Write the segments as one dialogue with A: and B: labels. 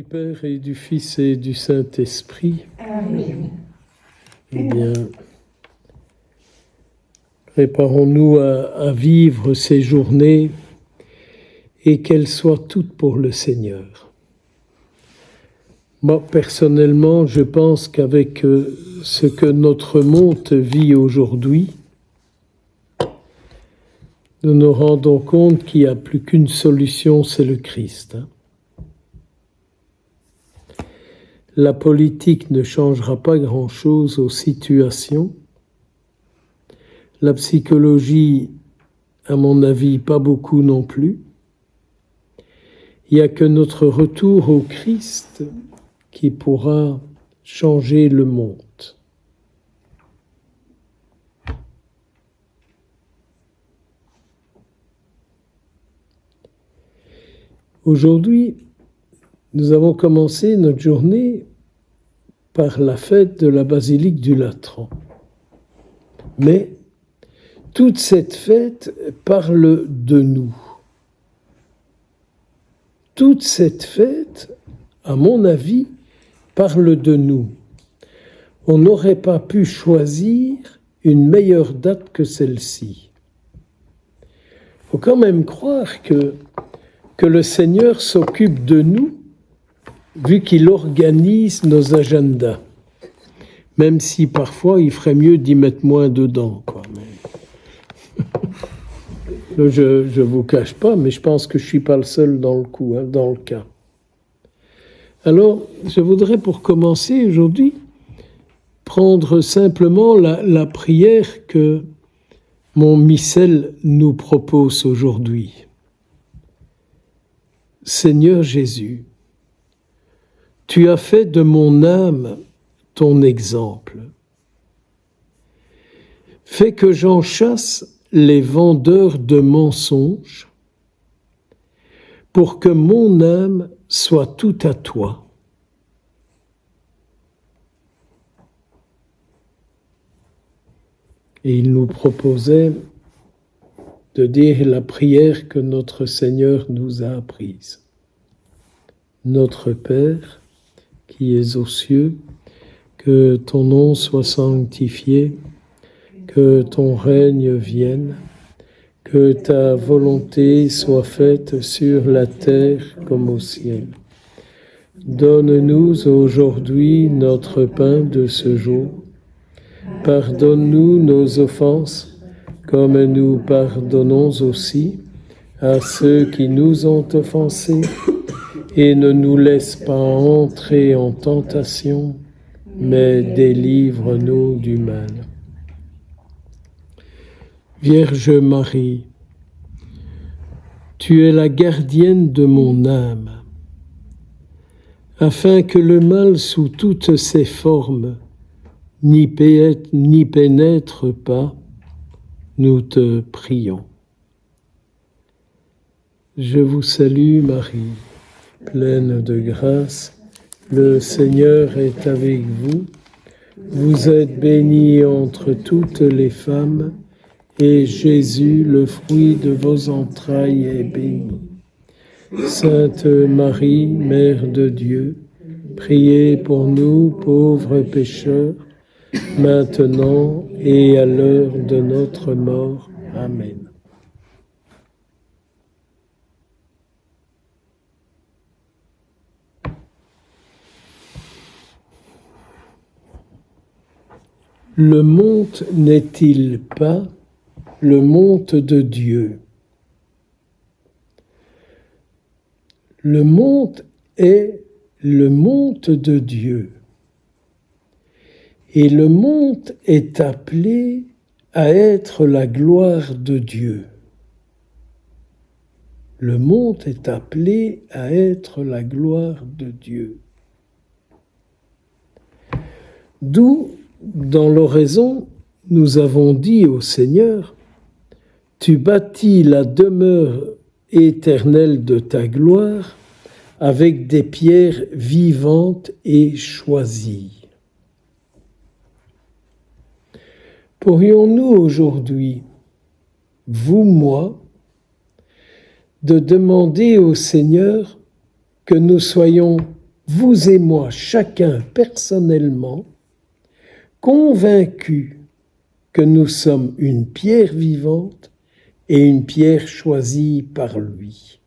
A: du Père et du Fils et du Saint-Esprit.
B: Amen.
A: Eh bien, préparons-nous à vivre ces journées et qu'elles soient toutes pour le Seigneur. Moi, personnellement, je pense qu'avec ce que notre monde vit aujourd'hui, nous nous rendons compte qu'il n'y a plus qu'une solution, c'est le Christ. La politique ne changera pas grand-chose aux situations. La psychologie, à mon avis, pas beaucoup non plus. Il n'y a que notre retour au Christ qui pourra changer le monde. Aujourd'hui, nous avons commencé notre journée par la fête de la basilique du Latran. Mais toute cette fête parle de nous. Toute cette fête, à mon avis, parle de nous. On n'aurait pas pu choisir une meilleure date que celle-ci. Il faut quand même croire que le Seigneur s'occupe de nous, vu qu'il organise nos agendas. Même si parfois il ferait mieux d'y mettre moins dedans, quoi. Mais je ne vous cache pas, mais je pense que je ne suis pas le seul dans le coup, dans le cas. Alors, je voudrais pour commencer aujourd'hui prendre simplement la prière que mon missel nous propose aujourd'hui. Seigneur Jésus, tu as fait de mon âme ton exemple. Fais que j'en chasse les vendeurs de mensonges pour que mon âme soit tout à toi. Et il nous proposait de dire la prière que notre Seigneur nous a apprise. Notre Père, qui es aux cieux, que ton nom soit sanctifié, que ton règne vienne, que ta volonté soit faite sur la terre comme au ciel. Donne-nous aujourd'hui notre pain de ce jour. Pardonne-nous nos offenses, comme nous pardonnons aussi à ceux qui nous ont offensés, et ne nous laisse pas entrer en tentation, mais délivre-nous du mal. Vierge Marie, tu es la gardienne de mon âme, afin que le mal sous toutes ses formes n'y pénètre pas, nous te prions. Je vous salue Marie, pleine de grâce, le Seigneur est avec vous. Vous êtes bénie entre toutes les femmes, et Jésus, le fruit de vos entrailles, est béni. Sainte Marie, Mère de Dieu, priez pour nous pauvres pécheurs, maintenant et à l'heure de notre mort. Amen. Le monde n'est-il pas le monde de Dieu? Le monde est le monde de Dieu. Et le monde est appelé à être la gloire de Dieu. Le monde est appelé à être la gloire de Dieu. D'où, dans l'oraison, nous avons dit au Seigneur, « Tu bâtis la demeure éternelle de ta gloire avec des pierres vivantes et choisies. » Pourrions-nous aujourd'hui, vous, moi, de demander au Seigneur que nous soyons vous et moi, chacun personnellement, convaincus que nous sommes une pierre vivante et une pierre choisie par lui.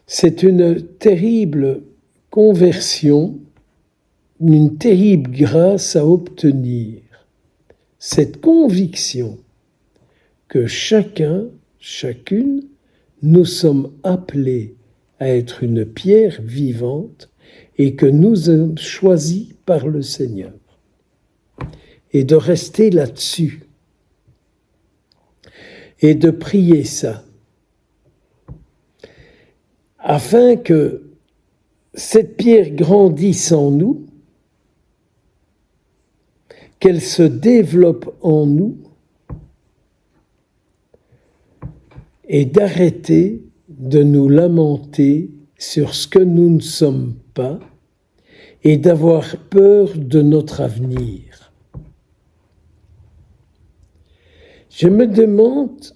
A: C'est une terrible conversion, une terrible grâce à obtenir, cette conviction que chacun, chacune, nous sommes appelés à être une pierre vivante et que nous sommes choisis par le Seigneur. Et de rester là-dessus et de prier ça, afin que cette pierre grandisse en nous, qu'elle se développe en nous, et d'arrêter de nous lamenter sur ce que nous ne sommes pas et d'avoir peur de notre avenir. Je me demande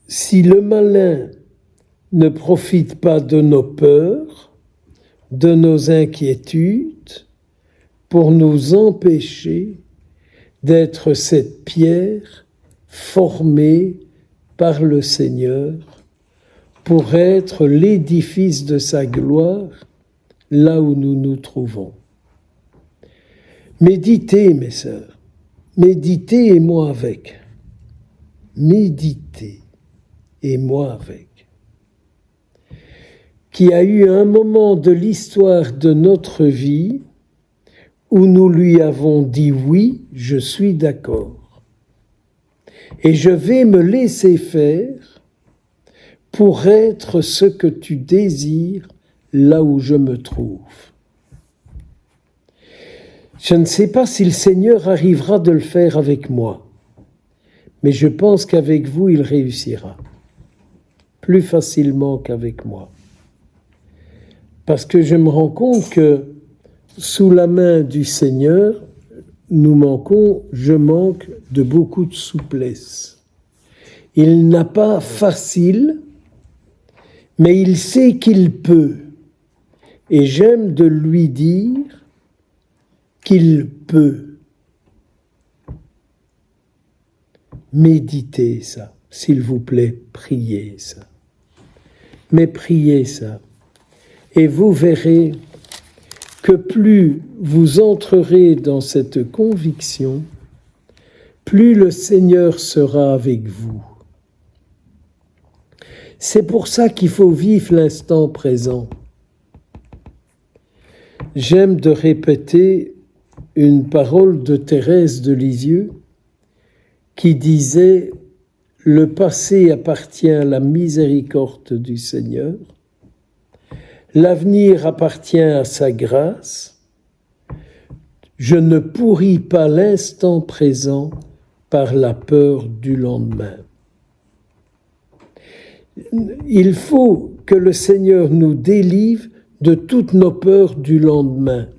A: si le malin ne profite pas de nos peurs, de nos inquiétudes, pour nous empêcher d'être cette pierre formée par le Seigneur pour être l'édifice de sa gloire là où nous nous trouvons. Méditez, mes sœurs, méditez et moi avec. Méditez et moi avec. Qui a eu un moment de l'histoire de notre vie où nous lui avons dit oui, je suis d'accord. Et je vais me laisser faire pour être ce que tu désires là où je me trouve. Je ne sais pas si le Seigneur arrivera de le faire avec moi, mais je pense qu'avec vous, il réussira plus facilement qu'avec moi. Parce que je me rends compte que sous la main du Seigneur, je manque de beaucoup de souplesse. Il n'a pas facile, mais il sait qu'il peut. Et j'aime de lui dire qu'il peut. Méditez ça, s'il vous plaît, priez ça. Mais priez ça. Et vous verrez que plus vous entrerez dans cette conviction, plus le Seigneur sera avec vous. C'est pour ça qu'il faut vivre l'instant présent. J'aime de répéter une parole de Thérèse de Lisieux qui disait « Le passé appartient à la miséricorde du Seigneur. L'avenir appartient à sa grâce. Je ne pourris pas l'instant présent par la peur du lendemain. » Il faut que le Seigneur nous délivre de toutes nos peurs du lendemain,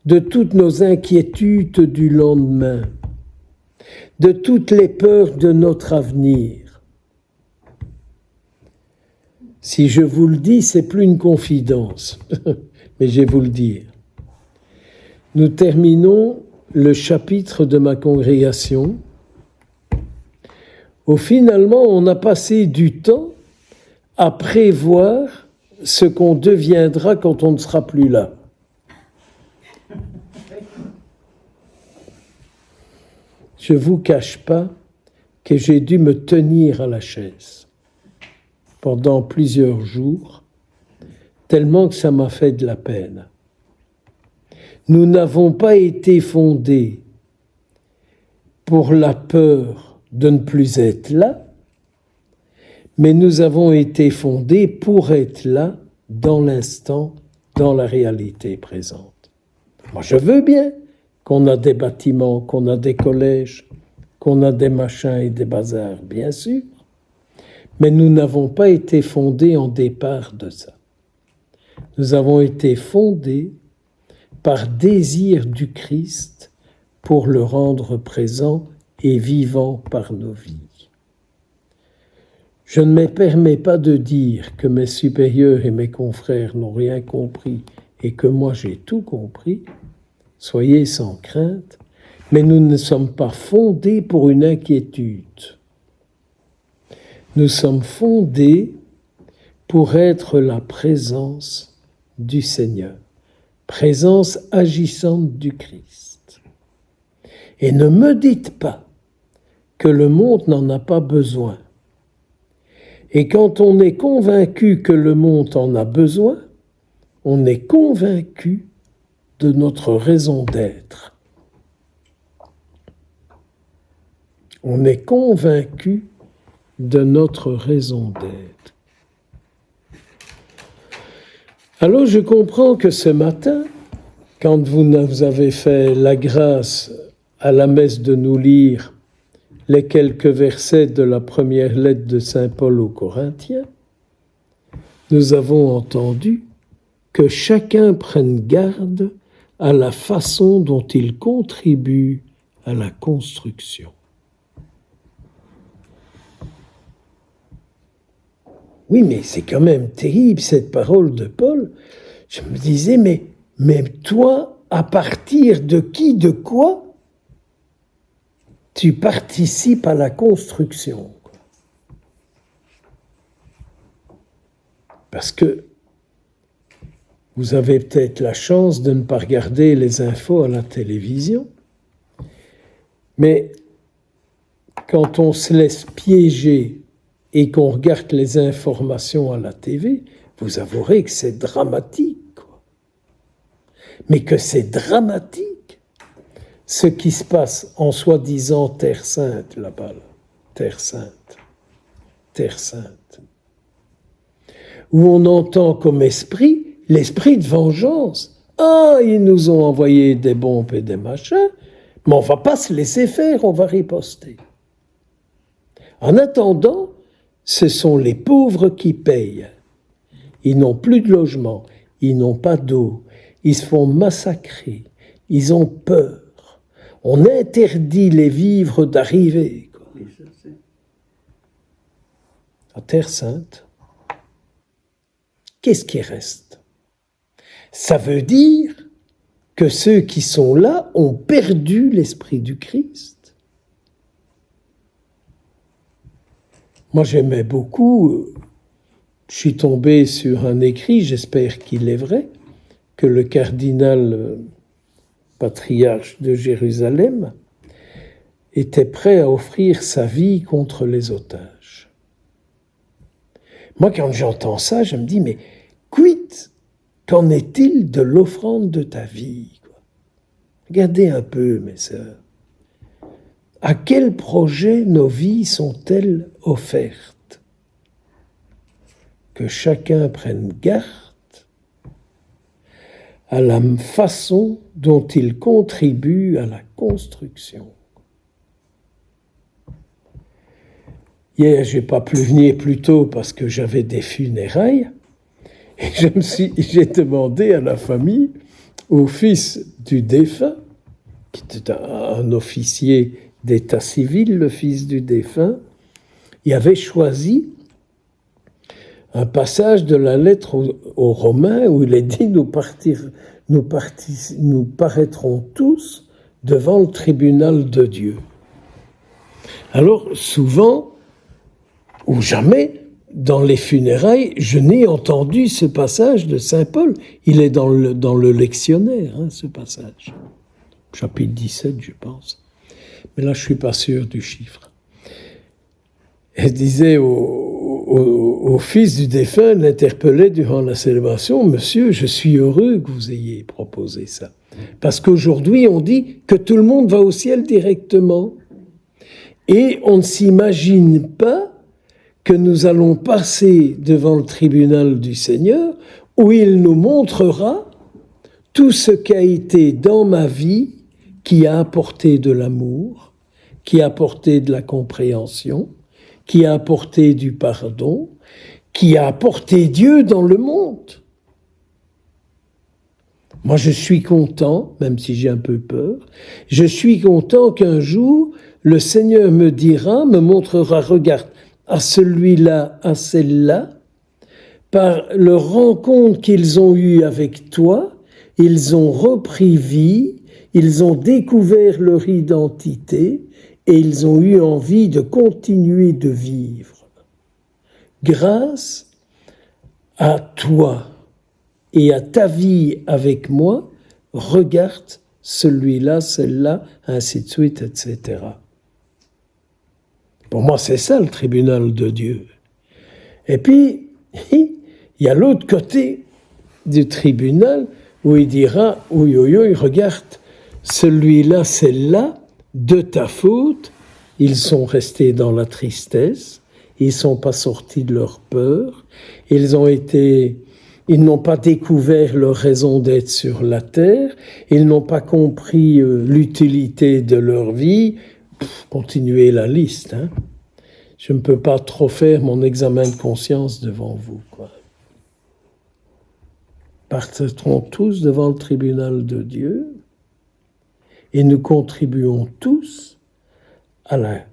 A: de toutes nos inquiétudes du lendemain, de toutes les peurs de notre avenir. Si je vous le dis, c'est plus une confidence, mais je vais vous le dire. Nous terminons le chapitre de ma congrégation où finalement on a passé du temps à prévoir ce qu'on deviendra quand on ne sera plus là. Je ne vous cache pas que j'ai dû me tenir à la chaise pendant plusieurs jours, tellement que ça m'a fait de la peine. Nous n'avons pas été fondés pour la peur de ne plus être là, mais nous avons été fondés pour être là, dans l'instant, dans la réalité présente. Moi, je veux bien qu'on a des bâtiments, qu'on a des collèges, qu'on a des machins et des bazars, bien sûr, mais nous n'avons pas été fondés en départ de ça. Nous avons été fondés par désir du Christ pour le rendre présent et vivant par nos vies. Je ne me permets pas de dire que mes supérieurs et mes confrères n'ont rien compris et que moi j'ai tout compris. Soyez sans crainte, mais nous ne sommes pas fondés pour une inquiétude. Nous sommes fondés pour être la présence du Seigneur, présence agissante du Christ. Et ne me dites pas que le monde n'en a pas besoin. Et quand on est convaincu que le monde en a besoin, on est convaincu de notre raison d'être. On est convaincu de notre raison d'être. Alors je comprends que ce matin, quand vous avez fait la grâce à la messe de nous lire les quelques versets de la première lettre de Saint Paul aux Corinthiens, nous avons entendu que chacun prenne garde à la façon dont il contribue à la construction. Oui, mais c'est quand même terrible cette parole de Paul. Je me disais, mais toi, à partir de qui, de quoi tu participes à la construction? Parce que vous avez peut-être la chance de ne pas regarder les infos à la télévision, mais quand on se laisse piéger et qu'on regarde les informations à la TV, vous avouerez que c'est dramatique, quoi. Mais que c'est dramatique, ce qui se passe en soi-disant Terre Sainte, là-bas, là. Terre Sainte, Terre Sainte, où on entend comme esprit l'esprit de vengeance. Ah, ils nous ont envoyé des bombes et des machins, mais on ne va pas se laisser faire, on va riposter. En attendant, ce sont les pauvres qui payent. Ils n'ont plus de logement, ils n'ont pas d'eau, ils se font massacrer, ils ont peur. On interdit les vivres d'arriver. À Terre Sainte, qu'est-ce qui reste? Ça veut dire que ceux qui sont là ont perdu l'esprit du Christ. Moi, j'aimais beaucoup, je suis tombé sur un écrit, j'espère qu'il est vrai, que le cardinal patriarche de Jérusalem était prêt à offrir sa vie contre les otages. Moi, quand j'entends ça, je me dis, mais quid? Qu'en est-il de l'offrande de ta vie, quoi? Regardez un peu, mes sœurs. À quel projet nos vies sont-elles offertes? Que chacun prenne garde à la façon dont il contribue à la construction. Hier, je n'ai pas pu venir plus tôt parce que j'avais des funérailles. Et j'ai demandé à la famille, au fils du défunt, qui était un officier d'état civil, le fils du défunt, il avait choisi un passage de la lettre aux Romains où il est dit nous paraîtrons tous devant le tribunal de Dieu. Alors souvent, ou jamais, dans les funérailles, je n'ai entendu ce passage de Saint Paul. Il est dans le lectionnaire, ce passage. Chapitre 17, je pense. Mais là, je ne suis pas sûr du chiffre. Elle disait au fils du défunt, l'interpellait durant la célébration, « Monsieur, je suis heureux que vous ayez proposé ça. Parce qu'aujourd'hui, on dit que tout le monde va au ciel directement. Et on ne s'imagine pas que nous allons passer devant le tribunal du Seigneur, où il nous montrera tout ce qui a été dans ma vie, qui a apporté de l'amour, qui a apporté de la compréhension, qui a apporté du pardon, qui a apporté Dieu dans le monde. Moi, je suis content, même si j'ai un peu peur, je suis content qu'un jour, le Seigneur me montrera, regarde, à celui-là, à celle-là, par le rencontre qu'ils ont eue avec toi, ils ont repris vie, ils ont découvert leur identité et ils ont eu envie de continuer de vivre. Grâce à toi et à ta vie avec moi, regarde celui-là, celle-là, ainsi de suite, etc. Pour moi, c'est ça le tribunal de Dieu. Et puis, il y a l'autre côté du tribunal où il dira, oui, regarde, celui-là, celle-là, de ta faute, ils sont restés dans la tristesse, ils ne sont pas sortis de leur peur, ils n'ont pas découvert leur raison d'être sur la terre, ils n'ont pas compris l'utilité de leur vie. Continuez la liste, hein. Je ne peux pas trop faire mon examen de conscience devant vous, quoi. Partirons tous devant le tribunal de Dieu et nous contribuons tous à la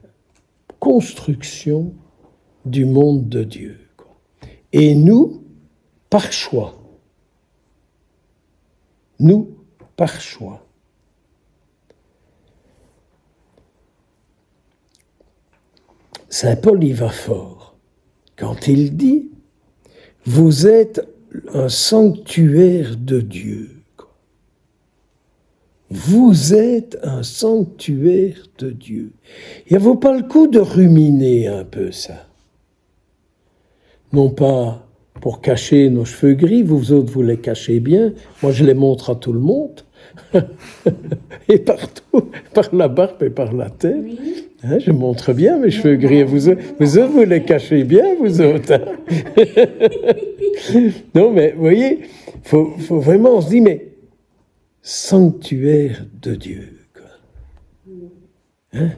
A: construction du monde de Dieu, quoi. Et nous, par choix. Nous, par choix. Saint Paul y va fort quand il dit « Vous êtes un sanctuaire de Dieu. » Vous êtes un sanctuaire de Dieu. Il ne vaut pas le coup de ruminer un peu ça. Non pas pour cacher nos cheveux gris, vous autres vous les cachez bien, moi je les montre à tout le monde, et partout, par la barbe et par la tête. Oui. Hein, je montre bien mes cheveux gris, vous autres vous les cachez bien, vous autres. Hein. Non mais vous voyez, faut vraiment se dire, mais sanctuaire de Dieu, quoi. Hein?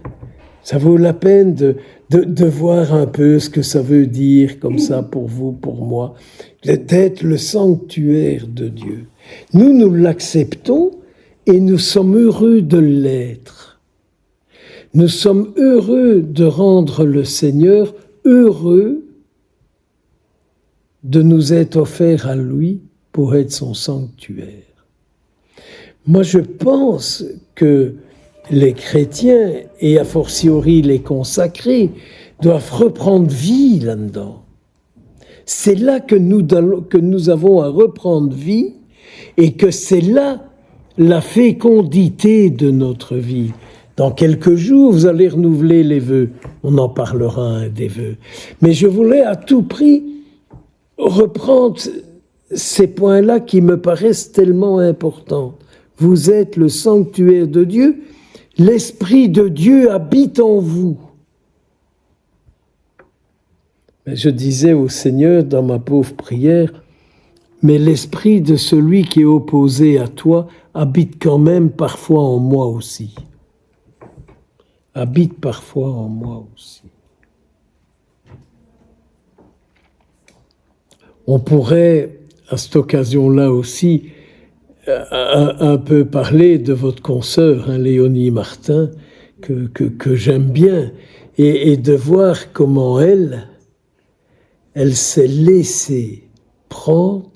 A: Ça vaut la peine de voir un peu ce que ça veut dire comme ça pour vous, pour moi, d'être le sanctuaire de Dieu. Nous l'acceptons et nous sommes heureux de l'être. Nous sommes heureux de rendre le Seigneur heureux de nous être offert à lui pour être son sanctuaire. Moi, je pense que les chrétiens, et a fortiori les consacrés, doivent reprendre vie là-dedans. C'est là que nous avons à reprendre vie, et que c'est là la fécondité de notre vie. Dans quelques jours, vous allez renouveler les vœux. On en parlera, hein, des vœux. Mais je voulais à tout prix reprendre ces points-là qui me paraissent tellement importants. Vous êtes le sanctuaire de Dieu. L'Esprit de Dieu habite en vous. Mais je disais au Seigneur dans ma pauvre prière, mais l'Esprit de celui qui est opposé à toi habite quand même parfois en moi aussi. Habite parfois en moi aussi. On pourrait, à cette occasion-là aussi, un peu parler de votre consoeur, hein, Léonie Martin, que j'aime bien, et de voir comment elle s'est laissée prendre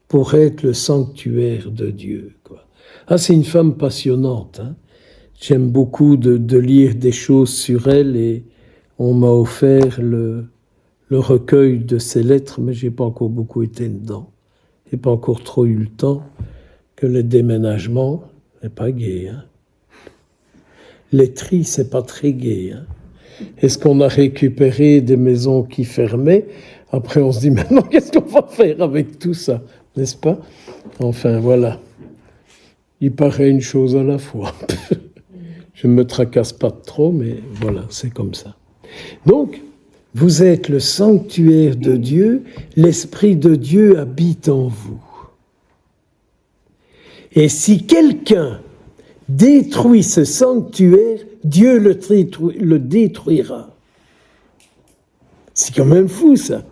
A: pour être le sanctuaire de Dieu, quoi. Ah, c'est une femme passionnante, hein. J'aime beaucoup de lire des choses sur elle, et on m'a offert le recueil de ses lettres, mais j'ai pas encore beaucoup été dedans. J'ai pas encore trop eu le temps. Que le déménagement n'est pas gai, hein. Les tris, c'est pas très gai, hein. Est-ce qu'on a récupéré des maisons qui fermaient? Après, on se dit, maintenant, qu'est-ce qu'on va faire avec tout ça? N'est-ce pas? Enfin, voilà. Il paraît une chose à la fois. Je ne me tracasse pas trop, mais voilà, c'est comme ça. Donc, vous êtes le sanctuaire de Dieu, l'Esprit de Dieu habite en vous. Et si quelqu'un détruit ce sanctuaire, Dieu le détruira. C'est quand même fou, ça.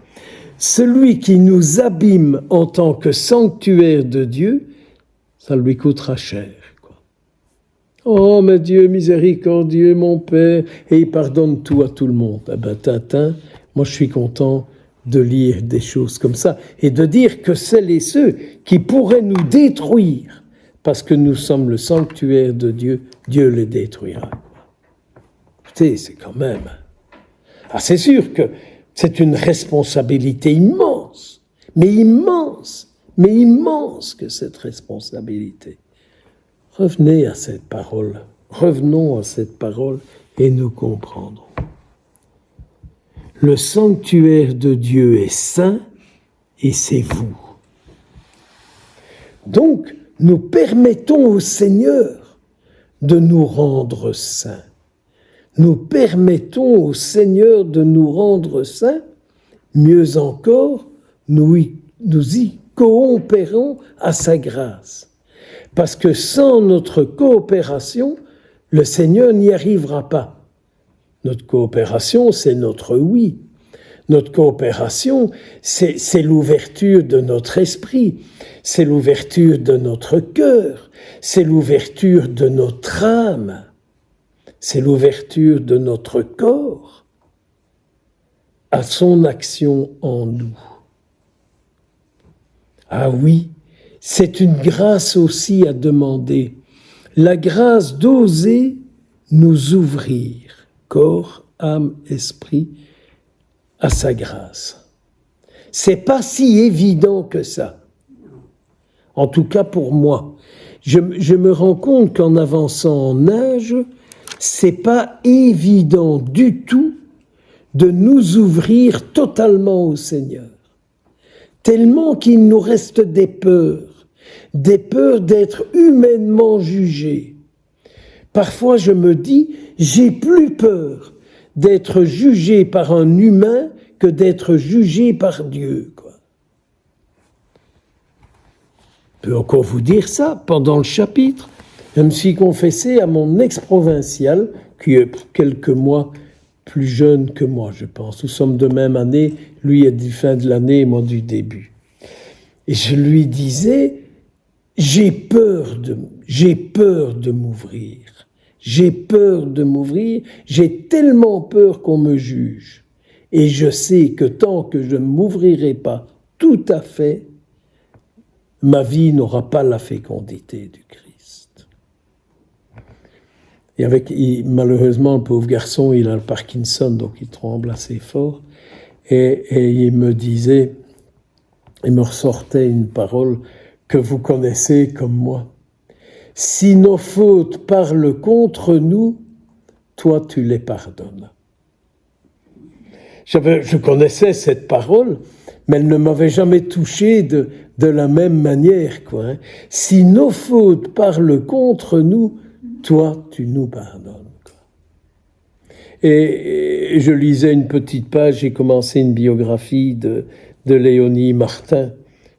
A: Celui qui nous abîme en tant que sanctuaire de Dieu, ça lui coûtera cher, quoi. Oh, mais Dieu miséricordieux, mon Père, et il pardonne tout à tout le monde. Ah ben, Tintin, Moi, je suis content de lire des choses comme ça et de dire que celles et ceux qui pourraient nous détruire parce que nous sommes le sanctuaire de Dieu, Dieu les détruira. Écoutez, c'est quand même... Ah, c'est sûr que c'est une responsabilité immense, mais immense que cette responsabilité. Revenez à cette parole, revenons à cette parole et nous comprendrons. Le sanctuaire de Dieu est saint et c'est vous. Donc, nous permettons au Seigneur de nous rendre saints. Nous permettons au Seigneur de nous rendre saints. Mieux encore, nous y coopérons à sa grâce. Parce que sans notre coopération, le Seigneur n'y arrivera pas. Notre coopération, c'est notre oui. Notre coopération, c'est l'ouverture de notre esprit, c'est l'ouverture de notre cœur, c'est l'ouverture de notre âme, c'est l'ouverture de notre corps à son action en nous. Ah oui, c'est une grâce aussi à demander, la grâce d'oser nous ouvrir, corps, âme, esprit, à sa grâce. C'est pas si évident que ça. En tout cas pour moi. Je me rends compte qu'en avançant en âge, c'est pas évident du tout de nous ouvrir totalement au Seigneur. Tellement qu'il nous reste des peurs d'être humainement jugés. Parfois je me dis, j'ai plus peur d'être jugé par un humain que d'être jugé par Dieu, quoi. Je peux encore vous dire ça, pendant le chapitre, je me suis confessé à mon ex-provincial, qui est quelques mois plus jeune que moi, je pense. Nous sommes de même année, lui est du fin de l'année et moi du début. Et je lui disais, j'ai peur de m'ouvrir. J'ai peur de m'ouvrir, j'ai tellement peur qu'on me juge. Et je sais que tant que je ne m'ouvrirai pas tout à fait, ma vie n'aura pas la fécondité du Christ. Et malheureusement, le pauvre garçon, il a le Parkinson, donc il tremble assez fort. Et il me disait, il me ressortait une parole que vous connaissez comme moi. Si nos fautes parlent contre nous, toi tu les pardonnes. Je connaissais cette parole, mais elle ne m'avait jamais touché de la même manière, quoi, hein. Si nos fautes parlent contre nous, toi tu nous pardonnes, quoi. Et je lisais une petite page, j'ai commencé une biographie de Léonie Martin.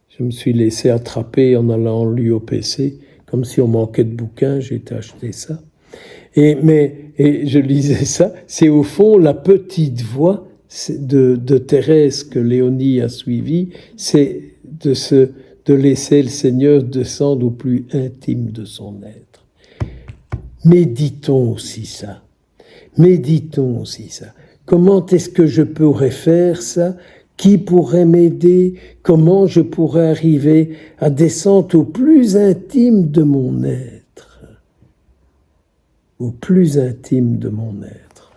A: Je me suis laissé attraper en allant en l'UOPC. Comme si on manquait de bouquins, j'ai été acheter ça. Et je lisais ça, c'est au fond la petite voix de Thérèse que Léonie a suivie, c'est de laisser le Seigneur descendre au plus intime de son être. Méditons aussi ça. Comment est-ce que je pourrais faire ça ? Qui pourrait m'aider? Comment je pourrais arriver à descendre au plus intime de mon être? Au plus intime de mon être.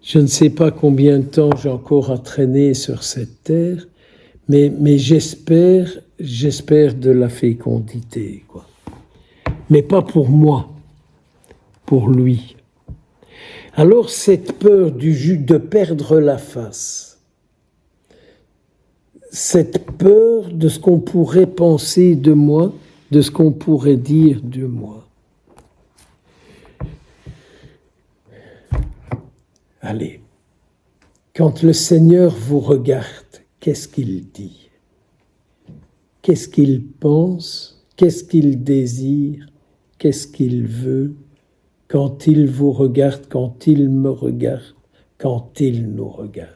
A: Je ne sais pas combien de temps j'ai encore à traîner sur cette terre, mais j'espère de la fécondité, quoi. Mais pas pour moi, pour lui. Alors cette peur de perdre la face, cette peur de ce qu'on pourrait penser de moi, de ce qu'on pourrait dire de moi. Allez, quand le Seigneur vous regarde, qu'est-ce qu'il dit? Qu'est-ce qu'il pense? Qu'est-ce qu'il désire? Qu'est-ce qu'il veut? Quand il vous regarde, quand il me regarde, quand il nous regarde.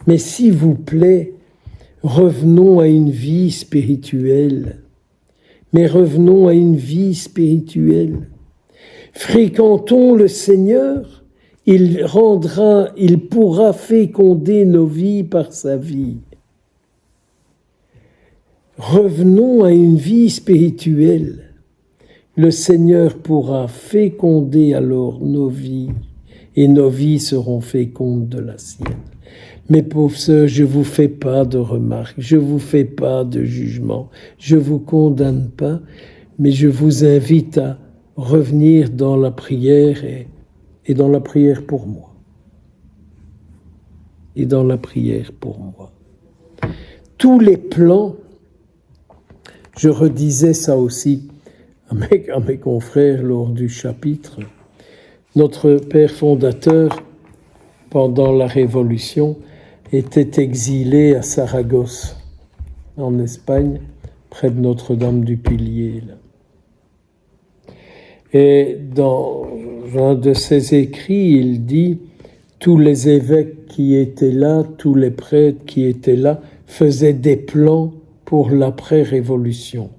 A: Mais s'il vous plaît, revenons à une vie spirituelle. Mais revenons à une vie spirituelle. Fréquentons le Seigneur il pourra féconder nos vies par sa vie. Revenons à une vie spirituelle. Le Seigneur pourra féconder alors nos vies et nos vies seront fécondes de la sienne. Mes pauvres sœurs, je ne vous fais pas de remarques, je ne vous fais pas de jugement, je ne vous condamne pas, mais je vous invite à revenir dans la prière et dans la prière pour moi. Et dans la prière pour moi. Tous les plans, je redisais ça aussi à mes confrères lors du chapitre, notre père fondateur, pendant la Révolution, était exilé à Saragosse, en Espagne, près de Notre-Dame du Pilier. Là. Et dans un de ses écrits, il dit « Tous les évêques qui étaient là, tous les prêtres qui étaient là, faisaient des plans pour l'après-révolution. »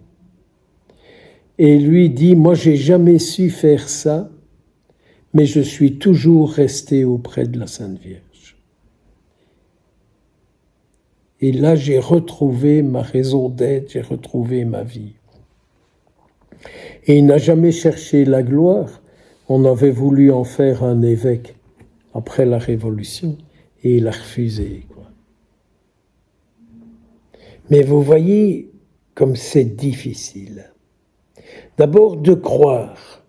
A: Et lui dit « Moi, j'ai jamais su faire ça, mais je suis toujours resté auprès de la Sainte Vierge. » Et là, j'ai retrouvé ma raison d'être, j'ai retrouvé ma vie. Et il n'a jamais cherché la gloire. On avait voulu en faire un évêque après la Révolution, et il a refusé. Mais vous voyez comme c'est difficile. D'abord de croire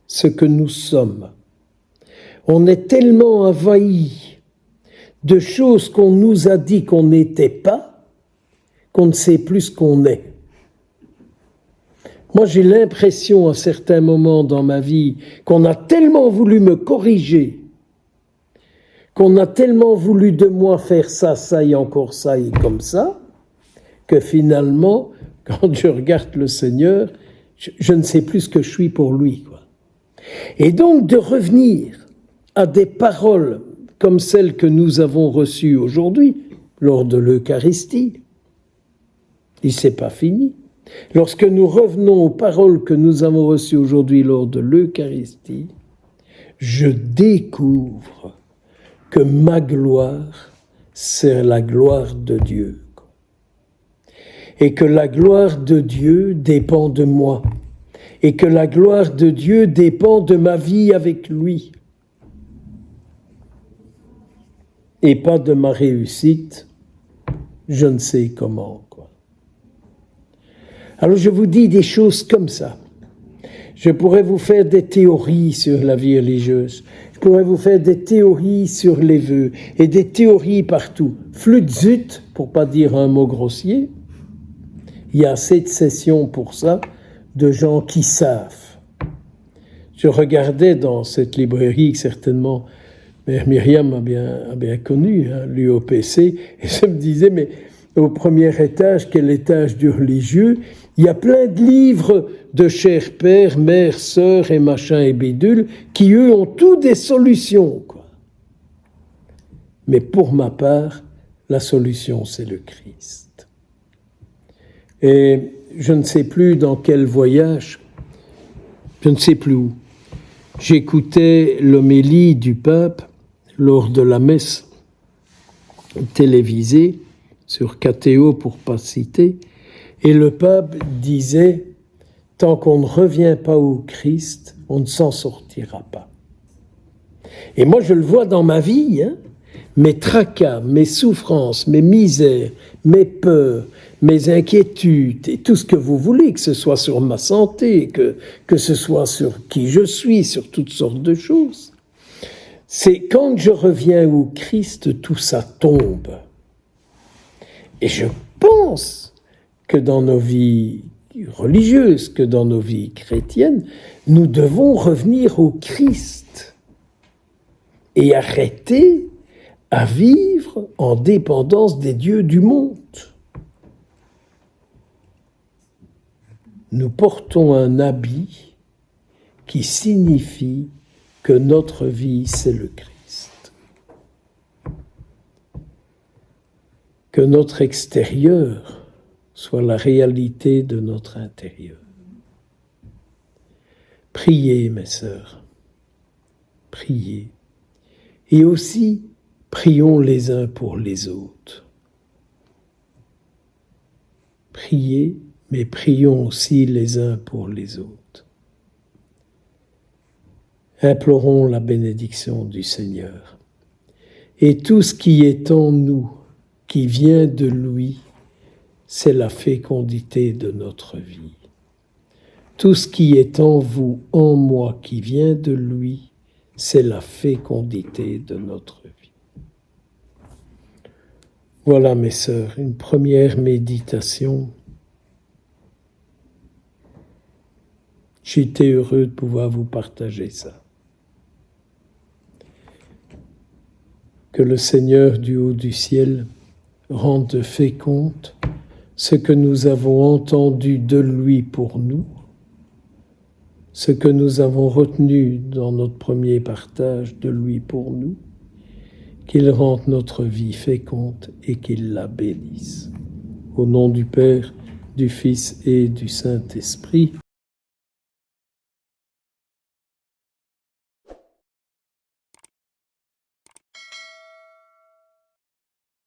A: ce que nous sommes. On est tellement envahi de choses qu'on nous a dit qu'on n'était pas, qu'on ne sait plus ce qu'on est. Moi, j'ai l'impression à certains moments dans ma vie qu'on a tellement voulu me corriger, qu'on a tellement voulu de moi faire ça, ça et encore ça et comme ça, que finalement, quand je regarde le Seigneur, je ne sais plus ce que je suis pour lui, quoi. Et donc de revenir à des paroles comme celles que nous avons reçues aujourd'hui lors de l'Eucharistie, et c'est pas fini. Lorsque nous revenons aux paroles que nous avons reçues aujourd'hui lors de l'Eucharistie, je découvre que ma gloire, c'est la gloire de Dieu. Et que la gloire de Dieu dépend de moi. Et que la gloire de Dieu dépend de ma vie avec lui. Et pas de ma réussite, je ne sais comment. Alors je vous dis des choses comme ça. Je pourrais vous faire des théories sur la vie religieuse. Je pourrais vous faire des théories sur les vœux et des théories partout. Flutzut, pour pas dire un mot grossier. Il y a assez de sessions pour ça, de gens qui savent. Je regardais dans cette librairie que certainement Mère Myriam a bien connu, l'UOPC, et je me disais, mais au premier étage, quel étage du religieux, il y a plein de livres de chers pères, mères, sœurs et machin et bidule, qui eux ont tous des solutions, quoi. Mais pour ma part, la solution c'est le Christ. Et je ne sais plus dans quel voyage, je ne sais plus où, j'écoutais l'homélie du pape lors de la messe télévisée, sur KTO pour pas citer, et le pape disait « Tant qu'on ne revient pas au Christ, on ne s'en sortira pas. » Et moi je le vois dans ma vie, mes tracas, mes souffrances, mes misères, mes peurs, mes inquiétudes, et tout ce que vous voulez, que ce soit sur ma santé, que ce soit sur qui je suis, sur toutes sortes de choses. C'est quand je reviens au Christ, tout ça tombe. Et je pense que dans nos vies religieuses, que dans nos vies chrétiennes, nous devons revenir au Christ et arrêter à vivre en dépendance des dieux du monde. Nous portons un habit qui signifie que notre vie, c'est le Christ. Que notre extérieur soit la réalité de notre intérieur. Priez, mes sœurs, priez. Et aussi, prions les uns pour les autres. Priez, mais prions aussi les uns pour les autres. Implorons la bénédiction du Seigneur. Et tout ce qui est en nous, qui vient de lui, c'est la fécondité de notre vie. Tout ce qui est en vous, en moi, qui vient de lui, c'est la fécondité de notre vie. Voilà, mes sœurs, une première méditation. J'étais heureux de pouvoir vous partager ça. Que le Seigneur du haut du ciel rende féconde ce que nous avons entendu de lui pour nous, ce que nous avons retenu dans notre premier partage de lui pour nous, qu'il rende notre vie féconde et qu'il la bénisse. Au nom du Père, du Fils et du Saint-Esprit.